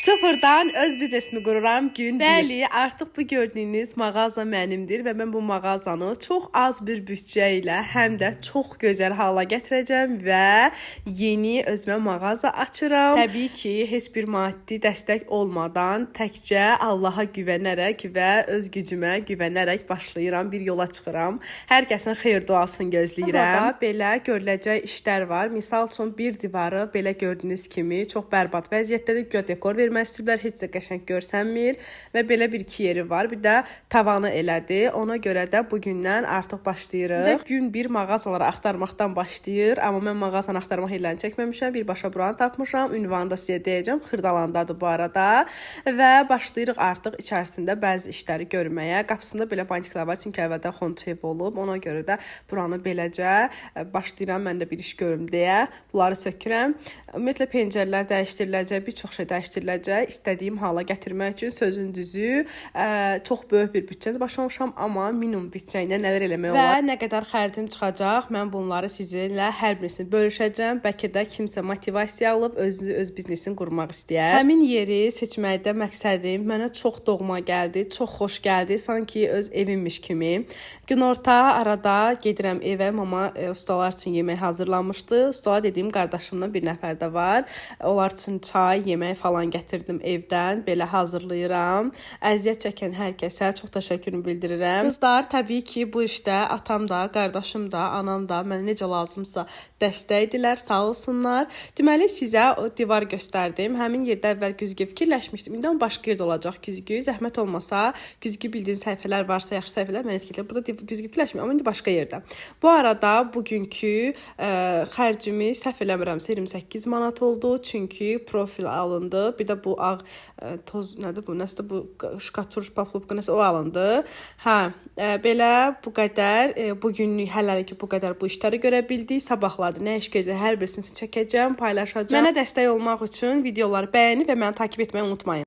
Sıfırdan öz biznesimi qururam gün 1. Bəli, artıq bu gördüyünüz mağaza mənimdir və mən bu mağazanı çox az bir büdcə ilə həm də çox gözəl hala gətirəcəm və yeni özümə mağaza açıram. Təbii ki, heç bir maddi dəstək olmadan təkcə Allaha güvənərək və öz gücümə güvənərək başlayıram, bir yola çıxıram. Hər kəsin xeyir duasını gözləyirəm. Mağazada belə görüləcək işlər var. Misal üçün bir divarı belə gördüyünüz kimi çox bərbad vəziyyətdədir. Güya dekor vermək istəyirlər, heç də qəşəng görsənmir və belə bir-iki yeri var. Bir də tavanı elədi. Ona görə də bugündən artıq başlayırıq. Gün bir mağazaları axtarmaqdan başlayır. Amma mən mağazanı axtarmaq eləni çəkməmişəm. Birbaşa buranı tapmışam. Ünvanı da sizə deyəcəm. Xırdalandadır bu arada. Və başlayırıq artıq içərisində bəzi işləri görməyə. Qapısında belə bantiklər var. Çünki əvvəldən xonçev olub. Ona görə də buranı beləcə başlayıram mən də bir iş görüm deyə. Bunları sökürəm. Ümumiyyətlə pəncərələr dəyişdiriləcək, bir çox şey dəyişdiriləcək. İstədiyim hala gətirmək üçün sözün düzü çox böyük bir büdcədə başlamışam, amma minimum büdcə ilə nələr eləmək olar və nə qədər xərcim çıxacaq, mən bunları sizinlə hər birisini bölüşəcəm. Bəlkə də kimsə motivasiya alıb öz biznesini qurmaq istəyər. Həmin yeri seçməkdə məqsədim mənə çox doğma gəldi, çox xoş gəldi, sanki öz evimmiş kimi. Günorta arada gedirəm evə, mama ustalar üçün yemək hazırlanmışdı. Ustalar dediyim qardaşımla bir nəfər də var. Onlar üçün çay, yemək falan gətirdim evdən. Belə hazırlayıram. Əziyyət çəkən hər kəsə çox təşəkkürümü bildirirəm. Qızlar, təbii ki, bu işdə atam da, qardaşım da, anam da mənə necə lazımsa dəstəkdilər, sağ olsunlar. Deməli, sizə o divar göstərdim. Həmin yerdə əvvəl güzgü fikirləşmişdim. İndi başqa yerdə olacaq güzgü. Zəhmət olmasa, güzgü bildiyiniz səhifələr varsa, yaxşı səhifələr mənə etkiləyir. Burada güzgü fikirləşmir, amma indi başqa yerdə. Bu arada bugünkü xərcimiz səhv eləmirəmsə 28 manat oldu. Çünki profil alındı. Bir də bu ağ toz nədir bu? Nəsə bu şkatur, paplupka nəsə o alındı. Belə bu qədər. Bugünlük hələlik bu qədər bu işləri görə bildik. Sabahlar nə iş gəzə hər birisini çəkəcəm, paylaşacağam. Mənə dəstək olmaq üçün videoları bəyənib və məni takib etməyi unutmayın.